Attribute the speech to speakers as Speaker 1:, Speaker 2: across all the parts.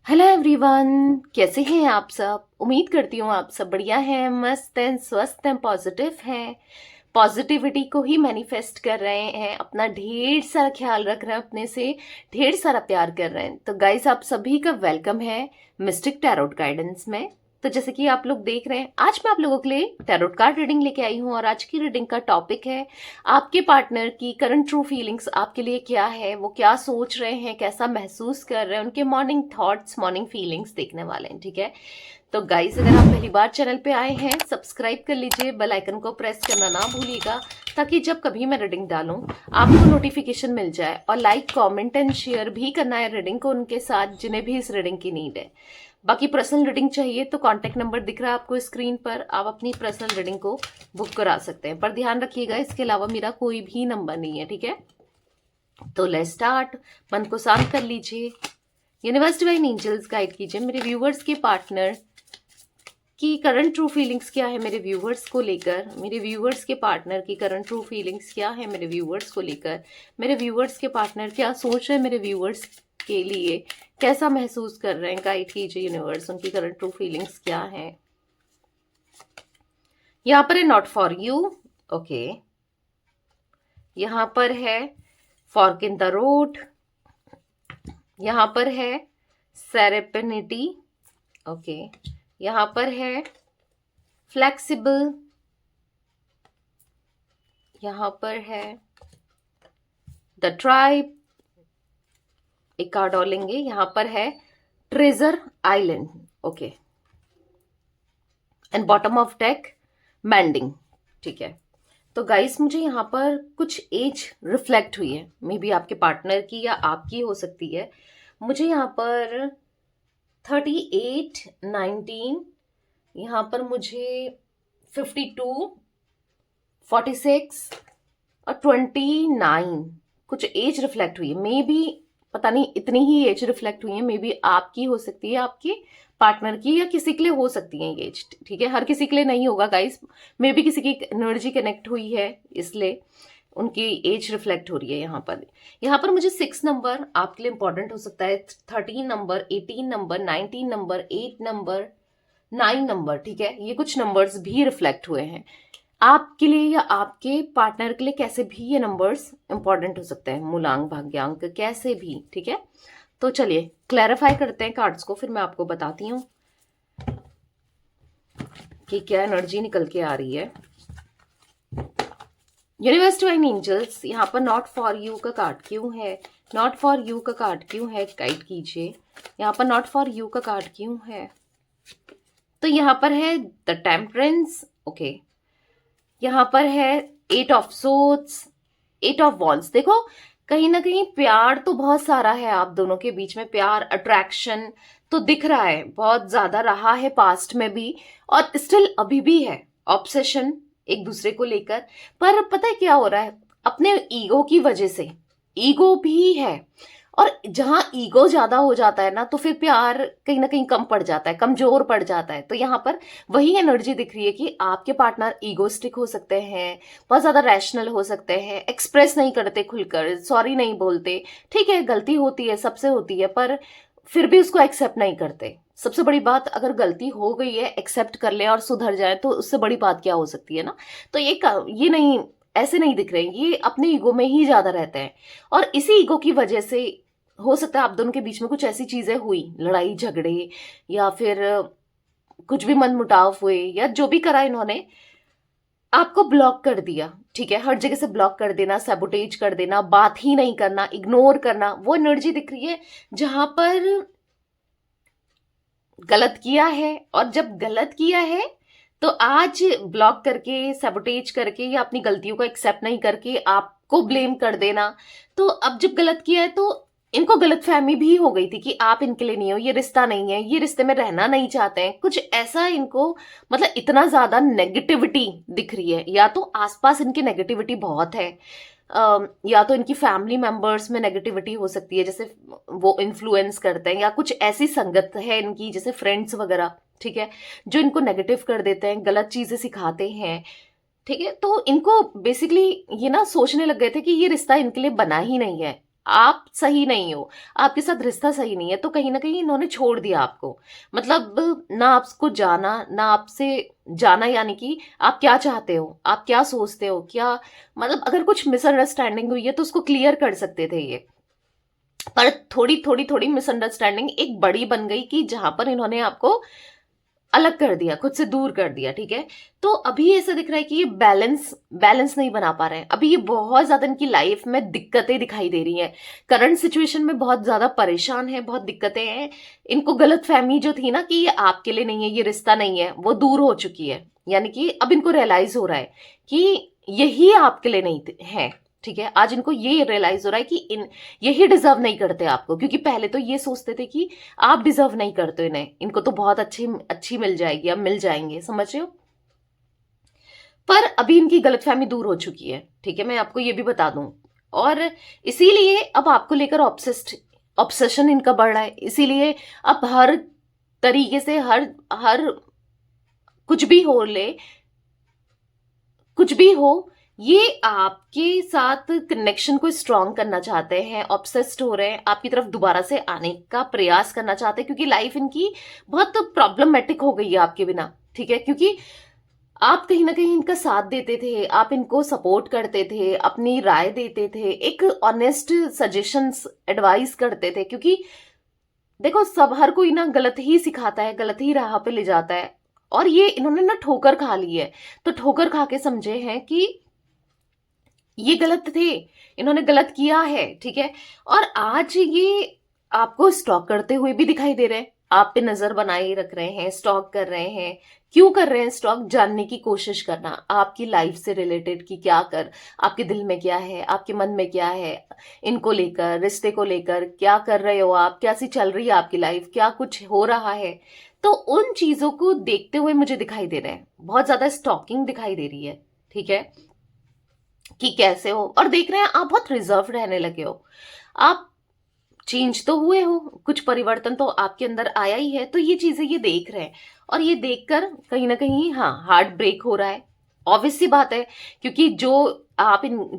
Speaker 1: Hello everyone, कैसे हैं आप सब। उम्मीद करती हूँ आप सब बढ़िया हैं, मस्त हैं, स्वस्थ हैं, पॉजिटिव हैं। पॉजिटिविटी को ही मैनिफेस्ट कर रहे हैं, अपना ढेर सारा ख्याल रख रहे हैं, अपने से ढेर सारा प्यार कर रहे हैं। तो गाइस, आप सभी का वेलकम है मिस्टिक टैरोट गाइडेंस में। तो जैसे कि आप लोग देख रहे हैं, आज मैं आप लोगों के लिए टैरोट कार्ड रीडिंग लेके आई हूँ और आज की रीडिंग का टॉपिक है आपके पार्टनर की करंट ट्रू फीलिंग्स आपके लिए क्या है, वो क्या सोच रहे हैं, कैसा महसूस कर रहे हैं, उनके मॉर्निंग थॉट्स, मॉर्निंग फीलिंग्स देखने वाले हैं। ठीक है, तो गाइस, अगर आप पहली बार चैनल पे आए हैं, सब्सक्राइब कर लीजिए, बेल आइकन को प्रेस करना ना भूलिएगा, ताकि जब कभी मैं रीडिंग डालूं आपको नोटिफिकेशन मिल जाए। और लाइक, कमेंट एंड शेयर भी करना है रीडिंग को उनके साथ जिन्हें भी इस रीडिंग की नीड है। बाकी पर्सनल रीडिंग चाहिए तो कांटेक्ट नंबर दिख रहा है आपको स्क्रीन पर, आप अपनी पर्सनल रीडिंग को बुक करा सकते हैं। पर ध्यान रखिएगा, इसके अलावा मेरा कोई भी नंबर नहीं है। ठीक है, तो लेट्स स्टार्ट। मन को शांत कर लीजिए, यूनिवर्स डिवाइन एंजल्स गाइड कीजिए मेरे व्यूवर्स के पार्टनर की करंट ट्रू फीलिंग्स क्या है मेरे व्यूवर्स को लेकर, मेरे व्यूवर्स के पार्टनर की करंट ट्रू फीलिंग्स क्या है मेरे व्यूवर्स को लेकर, मेरे व्यूवर्स के पार्टनर क्या सोच रहे हैं मेरे व्यूवर्स के लिए, कैसा महसूस कर रहे हैं। गाइड कीजिए यूनिवर्स, उनकी करंट ट्रू फीलिंग्स क्या है। यहाँ पर है नॉट फॉर यू, ओके। यहाँ पर है फॉर्क इन द रोड, यहाँ पर है सेरेपेनिटी, ओके। यहाँ पर है फ्लेक्सिबल, यहाँ पर है द ट्राइब, एक कार्ड और लेंगे। यहाँ पर है treasure island, okay. And bottom of deck mending, ठीक है। तो गाइस, मुझे यहाँ पर कुछ एज रिफ्लेक्ट हुई है, मे बी आपके पार्टनर की या आपकी हो सकती है। मुझे यहाँ पर 38, 19, यहाँ पर मुझे 52, 46 और 29 कुछ एज रिफ्लेक्ट हुई है। मे बी, पता नहीं, इतनी ही एज रिफ्लेक्ट हुई है। मे बी आपकी हो सकती है, आपके पार्टनर की, या किसी के लिए हो सकती है एज। ठीक है, हर किसी के लिए नहीं होगा गाइस। मे बी किसी की एनर्जी कनेक्ट हुई है, इसलिए उनकी एज रिफ्लेक्ट हो रही है। यहाँ पर मुझे 6 नंबर आपके लिए इंपॉर्टेंट हो सकता है, 13 number, 18 number, 19 number, 8 number, 9 number. ठीक है, ये कुछ नंबर्स भी रिफ्लेक्ट हुए हैं आपके लिए या आपके पार्टनर के लिए। कैसे भी ये नंबर्स इंपॉर्टेंट हो सकते हैं, मूलांक, भाग्यांक, कैसे भी। ठीक है, तो चलिए क्लैरिफाई करते हैं कार्ड्स को, फिर मैं आपको बताती हूँ कि क्या एनर्जी निकल के आ रही है। यूनिवर्स डिवाइन एंजल्स, यहाँ पर नॉट फॉर यू का कार्ड क्यों है, नॉट फॉर यू का कार्ड क्यों है, गाइड कीजिए। यहाँ पर नॉट फॉर यू का कार्ड क्यों है। तो यहाँ पर है द टेम्परेंस, ओके। यहाँ पर है 8 ऑफ सोर्ड्स, 8 ऑफ वॉन्ड्स। देखो, कहीं ना कहीं प्यार तो बहुत सारा है आप दोनों के बीच में, प्यार, अट्रैक्शन तो दिख रहा है, बहुत ज्यादा रहा है पास्ट में भी, और स्टिल अभी भी है ऑब्सेशन एक दूसरे को लेकर। पर पता है क्या हो रहा है, अपने ईगो की वजह से, ईगो भी है, और जहां ईगो ज्यादा हो जाता है ना, तो फिर प्यार कहीं ना कहीं कम पड़ जाता है, कमजोर पड़ जाता है। तो यहाँ पर वही एनर्जी दिख रही है कि आपके पार्टनर ईगोस्टिक हो सकते हैं, बहुत ज्यादा रैशनल हो सकते हैं, एक्सप्रेस नहीं करते खुलकर, सॉरी नहीं बोलते। ठीक है, गलती होती है, सबसे होती है, पर फिर भी उसको एक्सेप्ट नहीं करते। सबसे बड़ी बात, अगर गलती हो गई है एक्सेप्ट कर ले और सुधर जाए, तो उससे बड़ी बात क्या हो सकती है ना। तो ये नहीं, ऐसे नहीं दिख रहे हैं, ये अपने ईगो में ही ज्यादा रहते हैं। और इसी ईगो की वजह से हो सकता है आप दोनों के बीच में कुछ ऐसी चीजें हुई, लड़ाई झगड़े, या फिर कुछ भी मनमुटाव हुए, या जो भी करा इन्होंने, आपको ब्लॉक कर दिया। ठीक है, हर जगह से ब्लॉक कर देना, सैबोटेज कर देना, बात ही नहीं करना, इग्नोर करना, वो एनर्जी दिख रही है जहां पर गलत किया है। और जब गलत किया है तो आज ब्लॉक करके, सैबोटेज करके, या अपनी गलतियों को एक्सेप्ट नहीं करके आपको ब्लेम कर देना। तो अब जब गलत किया है, तो इनको गलतफहमी भी हो गई थी कि आप इनके लिए नहीं हो, ये रिश्ता नहीं है, ये रिश्ते में रहना नहीं चाहते हैं, कुछ ऐसा इनको, मतलब इतना ज्यादा नेगेटिविटी दिख रही है। या तो आसपास इनकी नेगेटिविटी बहुत है, या तो इनकी फैमिली मेंबर्स में नेगेटिविटी हो सकती है, जैसे वो इन्फ्लुएंस करते हैं, या कुछ ऐसी संगत है इनकी, जैसे फ्रेंड्स वगैरह, ठीक है, जो इनको नेगेटिव कर देते हैं, गलत चीजें सिखाते हैं। ठीक है, तो इनको बेसिकली ये ना सोचने लग गए थे कि ये रिश्ता इनके लिए बना ही नहीं है। आप सही नहीं हो, आपके साथ रिश्ता सही नहीं है, तो कहीं ना कहीं इन्होंने छोड़ दिया आपको। मतलब ना आपको जाना, ना आपसे जाना, यानी कि आप क्या चाहते हो, आप क्या सोचते हो, क्या मतलब अगर कुछ मिसअंडरस्टैंडिंग हुई है तो उसको क्लियर कर सकते थे ये। पर थोड़ी थोड़ी थोड़ी मिसअंडरस्टैंडिंग एक बड़ी बन गई कि जहां पर इन्होंने आपको अलग कर दिया, खुद से दूर कर दिया, ठीक है। तो अभी ऐसा दिख रहा है कि ये बैलेंस बैलेंस नहीं बना पा रहे हैं। अभी ये बहुत ज्यादा इनकी लाइफ में दिक्कतें दिखाई दे रही हैं, करंट सिचुएशन में बहुत ज्यादा परेशान है, बहुत दिक्कतें हैं। इनको गलत फहमी जो थी ना कि ये आपके लिए नहीं है, ये रिश्ता नहीं है, वो दूर हो चुकी है। यानी कि अब इनको रियलाइज हो रहा है कि यही आपके लिए नहीं है, ठीक है। आज इनको ये रियलाइज हो रहा है कि इन यही डिजर्व नहीं करते आपको, क्योंकि पहले तो ये सोचते थे कि आप डिजर्व नहीं करते हो इन्हें, इनको तो बहुत अच्छी अच्छी मिल जाएगी, अब मिल जाएंगे, समझ रहे हो। पर अभी इनकी गलतफहमी दूर हो चुकी है, ठीक है, मैं आपको ये भी बता दूं। और इसीलिए अब आपको लेकर ऑब्सेशन इनका बढ़ रहा है। इसीलिए अब हर तरीके से हर हर कुछ भी हो ले, कुछ भी हो, ये आपके साथ कनेक्शन को स्ट्रांग करना चाहते हैं, ऑब्सेस्ड हो रहे हैं, आपकी तरफ दोबारा से आने का प्रयास करना चाहते हैं, क्योंकि लाइफ इनकी बहुत प्रॉब्लमेटिक हो गई है आपके बिना, ठीक है। क्योंकि आप कहीं ना कहीं इनका साथ देते थे, आप इनको सपोर्ट करते थे, अपनी राय देते थे, एक ऑनेस्ट सजेशंस एडवाइस करते थे। क्योंकि देखो, सब हर कोई ना गलत ही सिखाता है, गलत ही राह पे ले जाता है, और ये इन्होंने ना ठोकर खा ली है। तो ठोकर खा के समझे हैं कि ये गलत थे, इन्होंने गलत किया है, ठीक है। और आज ये आपको स्टॉक करते हुए भी दिखाई दे रहे हैं, आप पे नजर बनाए रख रहे हैं, स्टॉक कर रहे हैं। क्यों कर रहे हैं स्टॉक? जानने की कोशिश करना आपकी लाइफ से रिलेटेड कि क्या कर, आपके दिल में क्या है, आपके मन में क्या है, इनको लेकर, रिश्ते को लेकर क्या कर रहे हो आप, कैसी चल रही है आपकी लाइफ, क्या कुछ हो रहा है। तो उन चीजों को देखते हुए मुझे दिखाई दे रहे हैं, बहुत ज्यादा स्टॉकिंग दिखाई दे रही है, ठीक है, कि कैसे हो। और देख रहे हैं आप बहुत रिजर्व रहने लगे हो, आप चेंज तो हुए हो, कुछ परिवर्तन तो आपके अंदर आया ही है। तो ये चीजें ये देख रहे हैं, और ये देखकर कहीं ना कहीं हाँ हार्ट ब्रेक हो रहा है, ऑब्वियस सी बात है। क्योंकि जो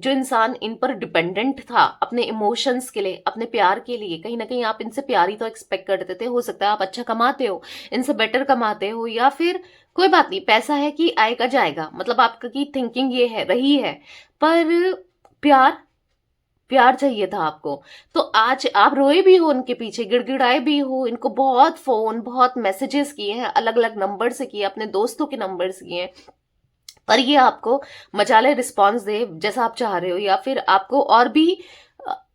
Speaker 1: इंसान इन पर डिपेंडेंट था अपने इमोशंस के लिए, अपने प्यार के लिए, कहीं ना कहीं आप इनसे प्यार ही तो एक्सपेक्ट करते थे। हो सकता है आप अच्छा कमाते हो, इनसे बेटर कमाते हो, या फिर कोई बात नहीं, पैसा है कि आएगा जाएगा, मतलब आपकी थिंकिंग ये है, रही है। पर प्यार, प्यार चाहिए था आपको। तो आज आप रोए भी हो, उनके पीछे गिड़गिड़ाए भी हो, इनको बहुत फोन, बहुत मैसेजेस किए हैं, अलग अलग नंबर से किए, अपने दोस्तों के नंबर से किए हैं, पर ये आपको मजाले रिस्पॉन्स दे जैसा आप चाह रहे हो, या फिर आपको और भी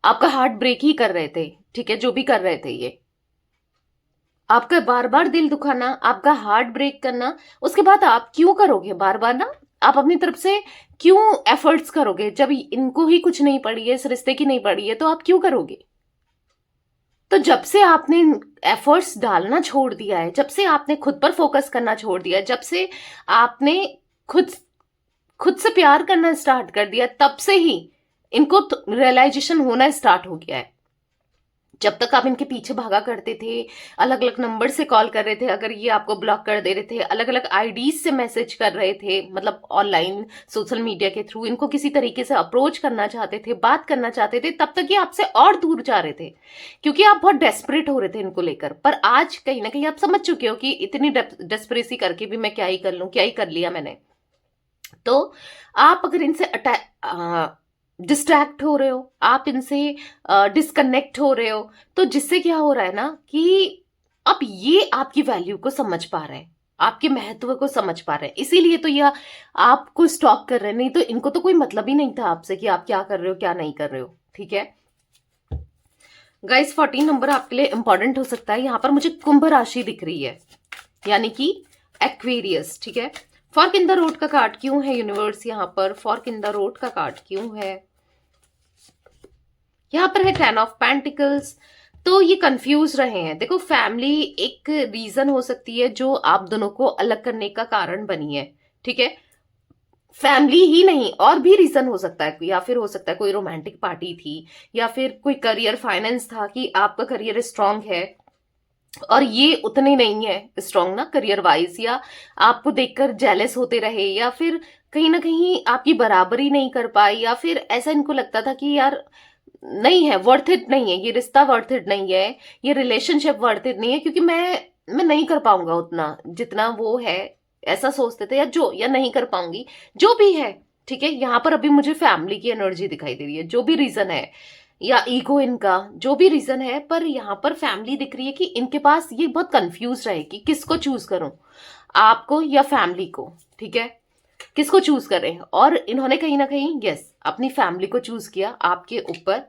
Speaker 1: आपका हार्ट ब्रेक ही कर रहे थे, ठीक है, जो भी कर रहे थे ये आपका बार बार दिल दुखाना, आपका हार्ट ब्रेक करना। उसके बाद आप क्यों करोगे बार बार ना, आप अपनी तरफ से क्यों एफर्ट्स करोगे? जब इनको ही कुछ नहीं पड़ी है, इस रिश्ते की नहीं पड़ी है, तो आप क्यों करोगे? तो जब से आपने एफर्ट्स डालना छोड़ दिया है, जब से आपने खुद पर फोकस करना छोड़ दिया है, जब से आपने खुद खुद से प्यार करना स्टार्ट कर दिया, तब से ही इनको रियलाइजेशन होना स्टार्ट हो गया है। जब तक आप इनके पीछे भागा करते थे, अलग अलग नंबर से कॉल कर रहे थे, अगर ये आपको ब्लॉक कर दे रहे थे, अलग अलग आईडीज से मैसेज कर रहे थे, मतलब ऑनलाइन सोशल मीडिया के थ्रू इनको किसी तरीके से अप्रोच करना चाहते थे, बात करना चाहते थे, तब तक ये आपसे और दूर जा रहे थे, क्योंकि आप बहुत डेस्परेट हो रहे थे इनको लेकर। पर आज कहीं ना कहीं आप समझ चुके हो कि इतनी डेस्परेसी करके भी मैं क्या ही कर लूं, क्या ही कर लिया मैंने। तो आप अगर इनसे डिस्ट्रैक्ट हो रहे हो, आप इनसे डिस्कनेक्ट हो रहे हो, तो जिससे क्या हो रहा है ना कि अब ये आपकी वैल्यू को समझ पा रहे हैं, आपके महत्व को समझ पा रहे हैं, इसीलिए तो यह आपको स्टॉक कर रहे हैं। नहीं तो इनको तो कोई मतलब ही नहीं था आपसे कि आप क्या कर रहे हो, क्या नहीं कर रहे हो, ठीक है। गाइस 14 नंबर आपके लिए इंपॉर्टेंट हो सकता है। यहां पर मुझे कुंभ राशि दिख रही है, यानी कि एक्वेरियस, ठीक है। फॉर्क इन द रोड का कार्ड क्यों है यूनिवर्स? यहाँ पर फॉर्क इन द रोड का कार्ड क्यों है? यहाँ पर है 10 ऑफ पेंटिकल्स। तो ये कंफ्यूज रहे हैं। देखो, फैमिली एक रीजन हो सकती है जो आप दोनों को अलग करने का कारण बनी है, ठीक है। फैमिली ही नहीं, और भी रीजन हो सकता है, या फिर हो सकता है कोई रोमांटिक पार्टी थी, या फिर कोई करियर फाइनेंस था कि आपका करियर स्ट्रांग है और ये उतने नहीं है स्ट्रांग ना करियर वाइज, या आपको देखकर जेलस होते रहे, या फिर कहीं ना कहीं आपकी बराबरी नहीं कर पाए, या फिर ऐसा इनको लगता था कि यार नहीं है, वर्थ इट नहीं है, ये रिश्ता वर्थ इट नहीं है, ये रिलेशनशिप वर्थ इट नहीं है, क्योंकि मैं नहीं कर पाऊंगा उतना जितना वो है, ऐसा सोचते थे, या नहीं कर पाऊंगी, जो भी है। ठीक है, यहाँ पर अभी मुझे फैमिली की एनर्जी दिखाई दे रही है, जो भी रीजन है, या ईगो इनका, जो भी रीजन है, पर यहाँ पर फैमिली दिख रही है कि इनके पास ये बहुत कंफ्यूज रहे कि किसको चूज करूं, आपको या फैमिली को। ठीक है, किसको चूज करें, और इन्होंने कहीं ना कहीं यस अपनी फैमिली को चूज किया आपके ऊपर,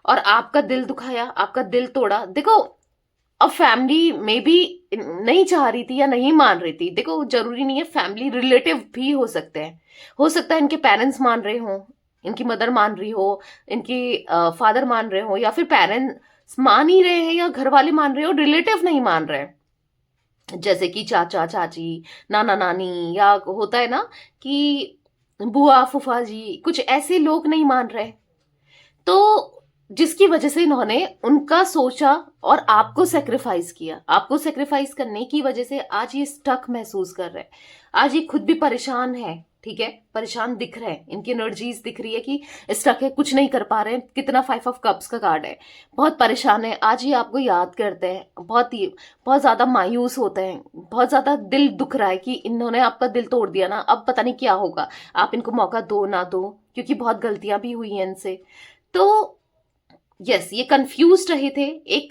Speaker 1: और आपका दिल दुखाया, आपका दिल तोड़ा। देखो, अब फैमिली में भी नहीं चाह रही थी या नहीं मान रही थी, देखो जरूरी नहीं है, फैमिली रिलेटिव भी हो सकते हैं, हो सकता है इनके पेरेंट्स मान रहे हो, इनकी मदर मान रही हो, इनकी फादर मान रहे हो, या फिर पेरेंट्स मान ही रहे हैं, या घर वाले मान रहे हो, रिलेटिव नहीं मान रहे हैं, जैसे कि चाचा चाची, नाना नानी, या होता है ना कि बुआ फूफा जी, कुछ ऐसे लोग नहीं मान रहे, तो जिसकी वजह से इन्होंने उनका सोचा और आपको सेक्रीफाइस किया, आपको सेक्रीफाइस करने की वजह से आज ये स्टक महसूस कर रहे हैं, आज ये खुद भी परेशान है। ठीक है, परेशान दिख रहे हैं, इनकी एनर्जीज दिख रही है कि स्टक है, कुछ नहीं कर पा रहे हैं। कितना 5 ऑफ कप्स का कार्ड है, बहुत परेशान है, आज ये आपको याद करते हैं, बहुत ज्यादा मायूस होते हैं, बहुत ज्यादा दिल दुख रहा है कि इन्होंने आपका दिल तोड़ दिया ना, अब पता नहीं क्या होगा, आप इनको मौका दो ना दो, क्योंकि बहुत गलतियां भी हुई हैं इनसे। तो यस, ये कंफ्यूज रहे थे, एक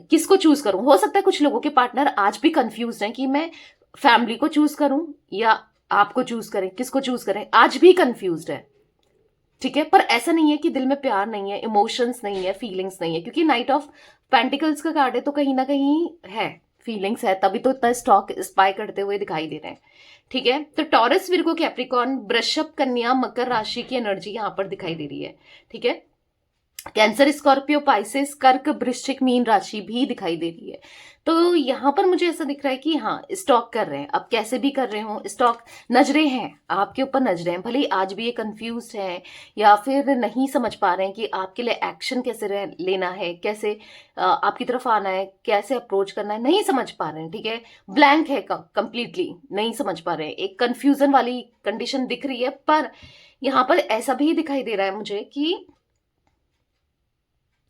Speaker 1: किसको चूज करूं, हो सकता है कुछ लोगों के पार्टनर आज भी कंफ्यूज हैं कि मैं फैमिली को चूज करूं या आपको चूज करें, किसको चूज करें, आज भी कंफ्यूज है। ठीक है, पर ऐसा नहीं है कि दिल में प्यार नहीं है, इमोशंस नहीं है, फीलिंग्स नहीं है, क्योंकि नाइट ऑफ पेंटिकल्स का कार्ड है, तो कहीं ना कहीं है, फीलिंग्स है, तभी तो इतना स्टॉक स्पाई करते हुए दिखाई दे रहे हैं। ठीक है, तो टॉरस, विर्गो, कैप्रिकॉर्न, वृषभ, कन्या, मकर राशि की एनर्जी यहां पर दिखाई दे रही है। ठीक है, कैंसर, स्कॉर्पियो, पाइसेस, कर्क, वृश्चिक, मीन राशि भी दिखाई दे रही है। तो यहां पर मुझे ऐसा दिख रहा है कि हाँ, स्टॉक कर रहे हैं, अब कैसे भी कर रहे हो स्टॉक, नजरें हैं आपके ऊपर, नजरें हैं, भले ही आज भी ये कंफ्यूज है, या फिर नहीं समझ पा रहे हैं कि आपके लिए एक्शन कैसे लेना है, कैसे आपकी तरफ आना है, कैसे अप्रोच करना है, नहीं समझ पा रहे हैं। ठीक है, ब्लैंक है, कंप्लीटली नहीं समझ पा रहे हैं, एक कंफ्यूजन वाली कंडीशन दिख रही है। पर यहां पर ऐसा भी दिखाई दे रहा है मुझे कि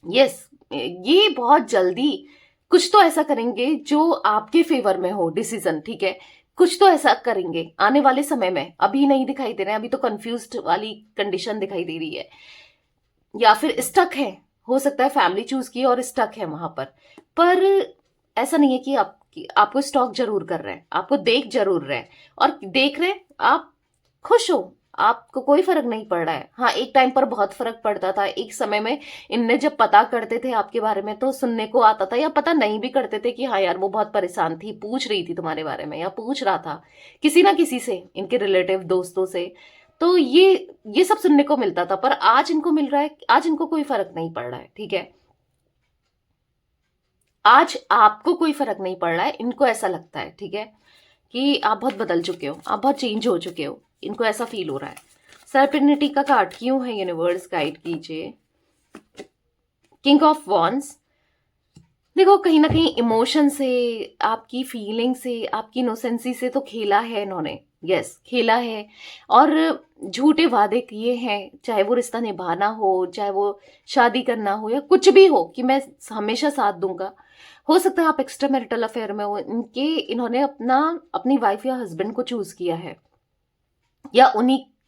Speaker 1: यस, ये बहुत जल्दी कुछ तो ऐसा करेंगे जो आपके फेवर में हो डिसीजन। ठीक है, कुछ तो ऐसा करेंगे आने वाले समय में, अभी नहीं दिखाई दे रहे हैं, अभी तो कंफ्यूज्ड वाली कंडीशन दिखाई दे रही है, या फिर स्टक है, हो सकता है फैमिली चूज की और स्टक है वहां पर ऐसा नहीं है कि आपको स्टॉक जरूर कर रहे हैं, आपको देख जरूर रहे हैं, और देख रहे हैं, आप खुश हो, आपको कोई फर्क नहीं पड़ रहा है। हाँ, एक टाइम पर बहुत फर्क पड़ता था, एक समय में इनने जब पता करते थे आपके बारे में तो सुनने को आता था, या पता नहीं भी करते थे कि हाँ यार वो बहुत परेशान थी, पूछ रही थी तुम्हारे बारे में, या पूछ रहा था किसी ना किसी से, इनके रिलेटिव दोस्तों से, तो ये सब सुनने को मिलता था। पर आज इनको मिल रहा है, आज इनको कोई फर्क नहीं पड़ रहा है। ठीक है, आज आपको कोई फर्क नहीं पड़ रहा है, इनको ऐसा लगता है, ठीक है, कि आप बहुत बदल चुके हो, आप बहुत चेंज हो चुके हो, इनको ऐसा फील हो रहा है। सर्पेनिटी का कार्ड क्यों है, यूनिवर्स गाइड कीजिए। किंग ऑफ वॉन्ड्स, देखो कहीं ना कहीं इमोशन से, आपकी फीलिंग से, आपकी इनोसेंसी से तो खेला है इन्होंने, यस खेला है, और झूठे वादे किए हैं, चाहे वो रिश्ता निभाना हो, चाहे वो शादी करना हो, या कुछ भी हो, कि मैं हमेशा साथ दूंगा। हो सकता है आप एक्स्ट्रा मैरिटल अफेयर में हो, इन्होंने अपनी वाइफ या हस्बैंड को चूज किया है, या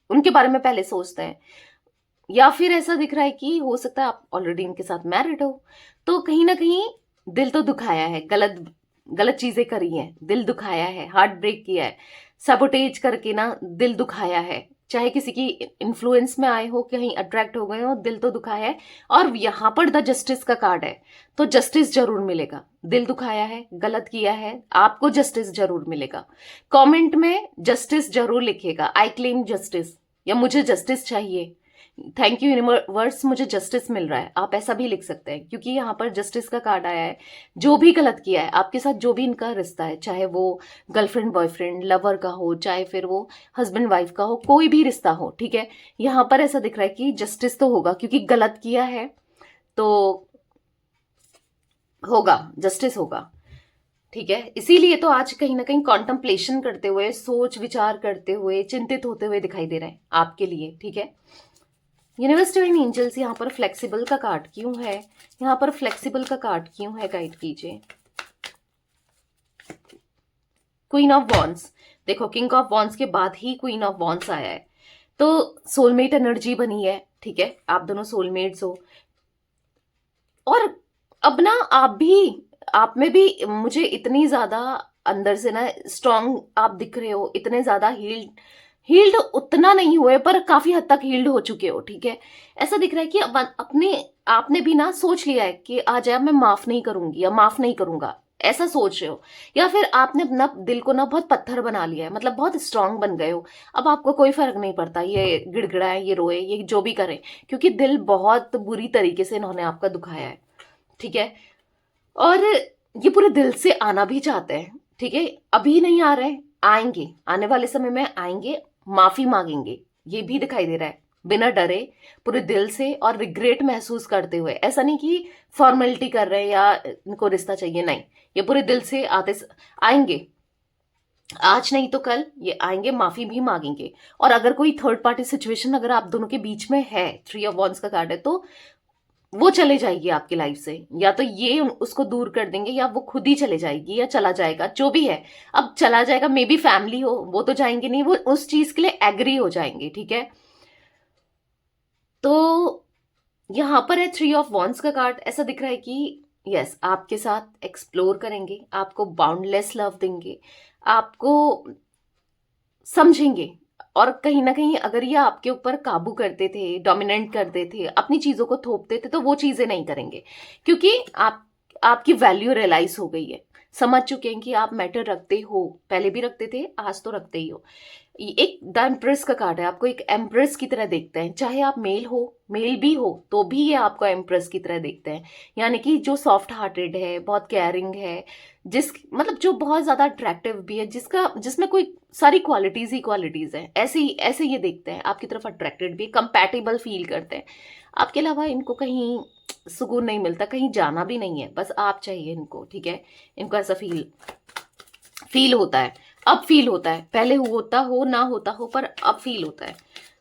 Speaker 1: उनके बारे में पहले सोचते हैं, या फिर ऐसा दिख रहा है कि हो सकता है आप ऑलरेडी इनके साथ मैरिड हो, तो कहीं ना कहीं दिल तो दुखाया है, गलत गलत चीजें करी हैं, दिल दुखाया है, हार्ट ब्रेक किया है, सबोटेज करके ना दिल दुखाया है, चाहे किसी की इन्फ्लुएंस में आए हो, कहीं अट्रैक्ट हो गए हो, दिल तो दुखाया है। और यहाँ पर द जस्टिस का कार्ड है, तो जस्टिस जरूर मिलेगा, दिल दुखाया है, गलत किया है, आपको जस्टिस जरूर मिलेगा। कमेंट में जस्टिस जरूर लिखिएगा, आई क्लेम जस्टिस, या मुझे जस्टिस चाहिए, थैंक यू यूनिवर्स, मुझे जस्टिस मिल रहा है, आप ऐसा भी लिख सकते हैं, क्योंकि यहाँ पर जस्टिस का कार्ड आया है। जो भी गलत किया है आपके साथ, जो भी इनका रिश्ता है, चाहे वो गर्लफ्रेंड बॉयफ्रेंड लवर का हो, चाहे फिर वो हस्बैंड वाइफ का हो, कोई भी रिश्ता हो, ठीक है, यहाँ पर ऐसा दिख रहा है कि जस्टिस तो होगा, क्योंकि गलत किया है तो होगा, जस्टिस होगा। ठीक है, इसीलिए तो आज कहीं ना कहीं कॉन्टम्पलेशन करते हुए, सोच विचार करते हुए, चिंतित होते हुए दिखाई दे रहे हैं आपके लिए। ठीक है, यूनिवर्स डिवाइन एंजल्स, यहाँ पर फ्लेक्सिबल का कार्ड क्यों है? यहाँ पर फ्लेक्सिबल का कार्ड क्यों है? गाइड कीजिए। क्वीन ऑफ वॉन्ड्स, देखो किंग ऑफ वॉन्ड्स के बाद ही क्वीन ऑफ वॉन्ड्स आया है, तो सोलमेट एनर्जी बनी है, ठीक है, आप दोनों सोलमेट्स हो। और अब ना आप में भी मुझे इतनी ज्यादा अंदर से ना स्ट्रांग आप दिख रहे हो, इतने ज्यादा हील्ड उतना नहीं हुए पर काफी हद तक हील्ड हो चुके हो, ठीक है। ऐसा दिख रहा है कि अब अपने आपने भी ना सोच लिया है कि आज मैं माफ नहीं करूंगी या माफ नहीं करूंगा, ऐसा सोच रहे हो। या फिर आपने अपना दिल को ना बहुत पत्थर बना लिया है, मतलब बहुत स्ट्रांग बन गए हो। अब आपको कोई फर्क नहीं पड़ता ये गिड़गिड़ाए, ये रोए, ये जो भी करे, क्योंकि दिल बहुत बुरी तरीके से इन्होंने आपका दुखाया है, ठीक है। और ये पूरे दिल से आना भी चाहते हैं, ठीक है। अभी नहीं आ रहे, आएंगे, आने वाले समय में आएंगे, माफी मांगेंगे, ये भी दिखाई दे रहा है, बिना डरे, पूरे दिल से और रिग्रेट महसूस करते हुए। ऐसा नहीं कि फॉर्मेलिटी कर रहे हैं या इनको रिश्ता चाहिए, नहीं, ये पूरे दिल से आएंगे, आज नहीं तो कल ये आएंगे, माफी भी मांगेंगे। और अगर कोई थर्ड पार्टी सिचुएशन अगर आप दोनों के बीच में है, 3 ऑफ वॉन्ड्स का कार्ड है, तो वो चले जाएगी आपकी लाइफ से, या तो ये उसको दूर कर देंगे या वो खुद ही चले जाएगी या चला जाएगा, जो भी है। अब चला जाएगा, मे बी फैमिली हो, वो तो जाएंगे नहीं, वो उस चीज के लिए एग्री हो जाएंगे, ठीक है। तो यहां पर है 3 ऑफ वॉन्ड्स का कार्ड। ऐसा दिख रहा है कि यस, आपके साथ एक्सप्लोर करेंगे, आपको बाउंडलेस लव देंगे, आपको समझेंगे। और कहीं ना कहीं अगर ये आपके ऊपर काबू करते थे, डोमिनेट करते थे, अपनी चीजों को थोपते थे, तो वो चीजें नहीं करेंगे, क्योंकि आपकी वैल्यू रियलाइज हो गई है, समझ चुके हैं कि आप मैटर रखते हो, पहले भी रखते थे, आज तो रखते ही हो। एक द एम्प्रेस का कार्ड है, आपको एक एम्प्रेस की तरह देखते हैं, चाहे आप मेल भी हो तो भी ये आपको एम्प्रेस की तरह देखते हैं। यानी कि जो सॉफ्ट हार्टेड है, बहुत केयरिंग है, मतलब जो बहुत ज्यादा अट्रैक्टिव भी है, जिसमें कोई सारी क्वालिटीज ही क्वालिटीज है, ऐसे ये देखते हैं, आपकी तरफ अट्रैक्टेड भी, कंपैटिबल फील करते हैं। आपके अलावा इनको कहीं सुकून नहीं मिलता, कहीं जाना भी नहीं है, बस आप चाहिए इनको, ठीक है। इनको ऐसा फील होता है, अब फील होता है, पहले होता हो ना होता हो, पर अब फील होता है।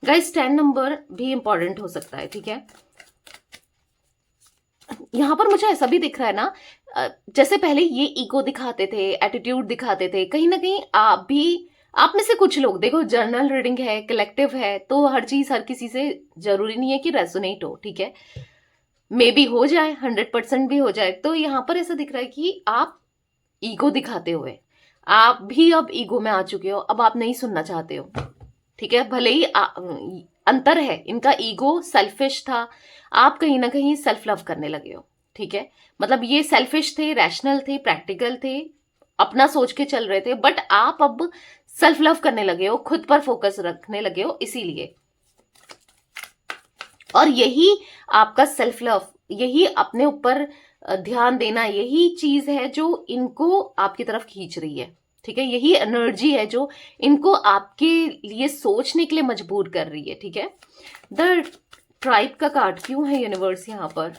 Speaker 1: गाइस 10 नंबर भी इंपॉर्टेंट हो सकता है, ठीक है। यहां पर मुझे ऐसा भी दिख रहा है ना, जैसे पहले ये ईगो दिखाते थे, एटीट्यूड दिखाते थे, कहीं ना कहीं आप में से कुछ लोग, देखो जर्नल रीडिंग है, कलेक्टिव है, तो हर चीज हर किसी से जरूरी नहीं है कि रेजोनेट हो, ठीक है। मे बी हो जाए, 100% भी हो जाए। तो यहां पर ऐसा दिख रहा है कि आप ईगो दिखाते हुए, आप भी अब ईगो में आ चुके हो, अब आप नहीं सुनना चाहते हो, ठीक है। भले ही अंतर है, इनका ईगो सेल्फिश था, आप कहीं ना कहीं सेल्फ लव करने लगे हो, ठीक है। मतलब ये सेल्फिश थे, रैशनल थे, प्रैक्टिकल थे, अपना सोच के चल रहे थे, बट आप अब सेल्फ लव करने लगे हो, खुद पर फोकस रखने लगे हो, इसीलिए। और यही आपका सेल्फ लव, यही अपने ऊपर ध्यान देना, यही चीज है जो इनको आपकी तरफ खींच रही है, ठीक है। यही एनर्जी है जो इनको आपके लिए सोचने के लिए मजबूर कर रही है, ठीक है। द ट्राइब का कार्ड क्यों है यूनिवर्स यहां पर?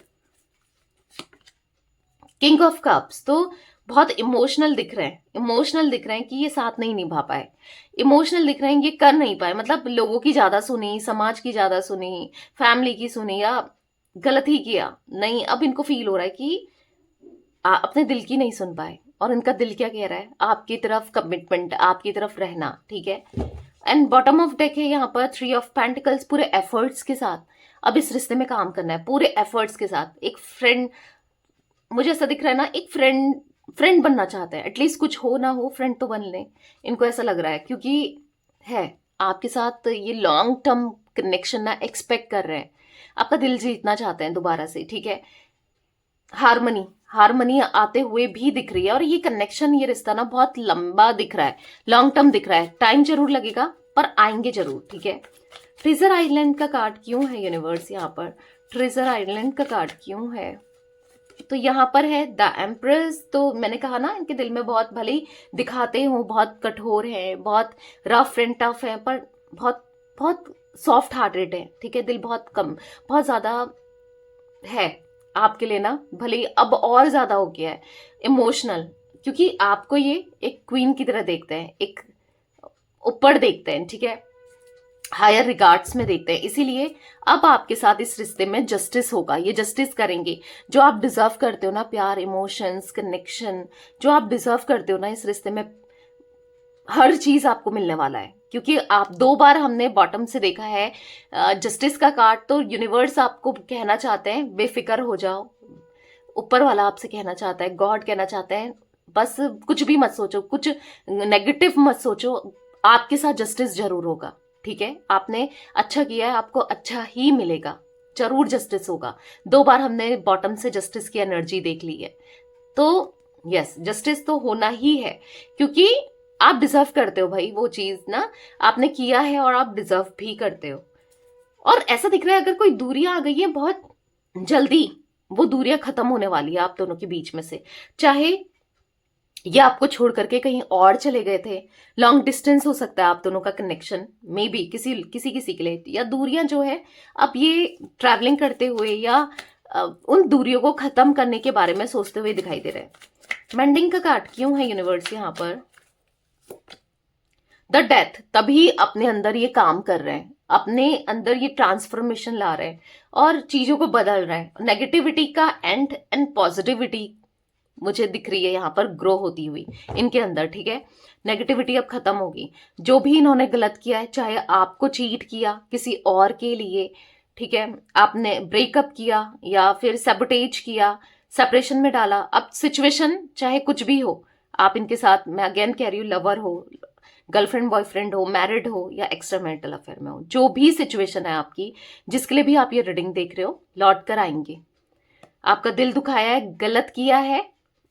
Speaker 1: किंग ऑफ कप्स, तो बहुत इमोशनल दिख रहे हैं, इमोशनल दिख रहे हैं कि ये साथ नहीं निभा पाए, इमोशनल दिख रहे हैं ये कर नहीं पाए, मतलब लोगों की ज्यादा सुनी, समाज की ज्यादा सुनी, फैमिली की सुनी, या गलत ही किया, नहीं, अब इनको फील हो रहा है कि अपने दिल की नहीं सुन पाए। और इनका दिल क्या कह रहा है? आपकी तरफ कमिटमेंट, आपकी तरफ रहना, ठीक है। एंड बॉटम ऑफ डेक है यहाँ पर 3 ऑफ पेंटिकल्स, पूरे एफर्ट्स के साथ अब इस रिश्ते में काम करना है, पूरे एफर्ट्स के साथ। एक फ्रेंड, मुझे ऐसा दिख रहा है ना, एक फ्रेंड बनना चाहते हैं, एटलीस्ट कुछ हो ना हो फ्रेंड तो बन ले, इनको ऐसा लग रहा है, क्योंकि है आपके साथ ये लॉन्ग टर्म कनेक्शन ना एक्सपेक्ट कर रहे हैं, आपका दिल जीतना चाहते हैं दोबारा से, ठीक है। हारमनी आते हुए भी दिख रही है, और ये कनेक्शन, ये रिश्ता ना बहुत लंबा दिख रहा है, लॉन्ग टर्म दिख रहा है, टाइम जरूर लगेगा पर आएंगे जरूर, ठीक है। ट्रेजर आइलैंड का कार्ड क्यों है यूनिवर्स यहाँ पर? ट्रेजर आइलैंड का कार्ड क्यों है? तो यहाँ पर है द एम्प्रेस। तो मैंने कहा ना, इनके दिल में बहुत, भले ही दिखाते हो बहुत कठोर है, बहुत रफ एंड टफ है, पर बहुत बहुत सॉफ्ट हार्टेड है, ठीक है। दिल बहुत कम, बहुत ज्यादा है आपके लिए ना, भले ही अब और ज्यादा हो गया है इमोशनल, क्योंकि आपको ये एक क्वीन की तरह देखते हैं, एक ऊपर देखते हैं, ठीक है। हायर रिगार्ड्स में देखते हैं। इसीलिए अब आपके साथ इस रिश्ते में जस्टिस होगा, ये जस्टिस करेंगे। जो आप डिजर्व करते हो ना, प्यार, इमोशंस, कनेक्शन, जो आप डिजर्व करते हो ना, इस रिश्ते में हर चीज आपको मिलने वाला है। क्योंकि आप 2 बार हमने बॉटम से देखा है जस्टिस का कार्ड, तो यूनिवर्स आपको कहना चाहते हैं बेफिक्र हो जाओ। ऊपर वाला आपसे कहना चाहता है, गॉड कहना चाहते हैं बस कुछ भी मत सोचो, कुछ नेगेटिव मत सोचो, आपके साथ जस्टिस जरूर होगा। ठीक है, आपने अच्छा किया है, आपको अच्छा ही मिलेगा, जरूर जस्टिस होगा। 2 बार हमने बॉटम से जस्टिस की एनर्जी देख ली है, तो यस जस्टिस तो होना ही है। क्योंकि आप डिजर्व करते हो भाई वो चीज ना, आपने किया है और आप डिजर्व भी करते हो। और ऐसा दिख रहा है अगर कोई दूरियां आ गई है बहुत जल्दी, वो दूरियां खत्म होने वाली है आप दोनों के बीच में से। चाहे ये आपको छोड़ करके कहीं और चले गए थे, लॉन्ग डिस्टेंस हो सकता है आप दोनों का कनेक्शन, मे बी किसी किसी किसी के लिए, या दूरियां जो है अब ये ट्रैवलिंग करते हुए या उन दूरियों को खत्म करने के बारे में सोचते हुए दिखाई दे रहे हैं। मेंडिंग का कार्ड क्यों है यूनिवर्स यहाँ पर? The death. तभी अपने अंदर ये काम कर रहे हैं, अपने अंदर ये ट्रांसफॉर्मेशन ला रहे हैं और चीजों को बदल रहे हैं। नेगेटिविटी का एंड एंड पॉजिटिविटी मुझे दिख रही है यहाँ पर ग्रो होती हुई इनके अंदर। ठीक है, नेगेटिविटी अब खत्म होगी। जो भी इन्होंने गलत किया है, चाहे आपको चीट किया किसी और के लिए, ठीक है, आपने ब्रेकअप किया या फिर सैबोटेज किया, सेपरेशन में डाला, अब सिचुएशन चाहे कुछ भी हो, आप इनके साथ, मैं अगेन कह रही हूँ, लवर हो, गर्लफ्रेंड बॉयफ्रेंड हो, मैरिड हो या एक्स्ट्रा मैरिटल अफेयर में हो, जो भी सिचुएशन है आपकी, जिसके लिए भी आप ये रीडिंग देख रहे हो, लौट कर आएंगे। आपका दिल दुखाया है, गलत किया है,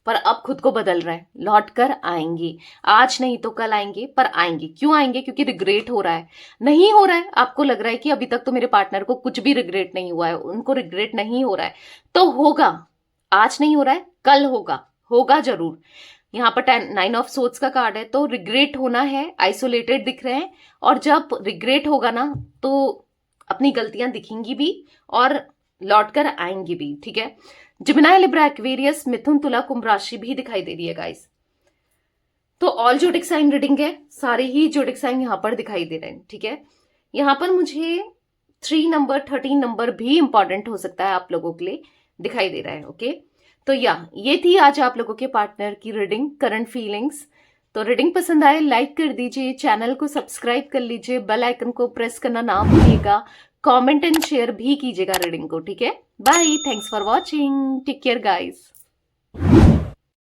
Speaker 1: पर अब खुद को बदल रहे हैं, लौट कर आएंगे। आज नहीं तो कल आएंगे, पर आएंगे। क्यों आएंगे? क्योंकि रिग्रेट हो रहा है, नहीं हो रहा है, आपको लग रहा है कि अभी तक तो मेरे पार्टनर को कुछ भी रिग्रेट नहीं हुआ है, उनको रिग्रेट नहीं हो रहा है, तो होगा। आज नहीं हो रहा है, कल होगा, होगा जरूर। यहाँ पर 9 ऑफ सोर्ड्स का कार्ड है, तो रिग्रेट होना है, आइसोलेटेड दिख रहे हैं, और जब रिग्रेट होगा ना तो अपनी गलतियां दिखेंगी भी और लौट कर आएंगी भी। ठीक है, जिमिनाई, लिब्रा, एक्वेरियस, मिथुन, तुला, कुंभ राशि भी दिखाई दे रही है गाइस। तो ऑल जोडिक साइन रीडिंग है, सारे ही जोडिक साइन यहाँ पर दिखाई दे रहे हैं। ठीक है, यहाँ पर मुझे 3 नंबर 13 नंबर भी इंपॉर्टेंट हो सकता है आप लोगों के लिए, दिखाई दे रहा है। ओके, तो ये थी आज आप लोगों के पार्टनर की रीडिंग, करंट फीलिंग्स। तो रीडिंग पसंद आए लाइक कर दीजिए, चैनल को सब्सक्राइब कर लीजिए, बेल आइकन को प्रेस करना ना भूलिएगा, कमेंट एंड शेयर भी कीजिएगा रीडिंग को। ठीक है, bye, thanks for watching, take care guys.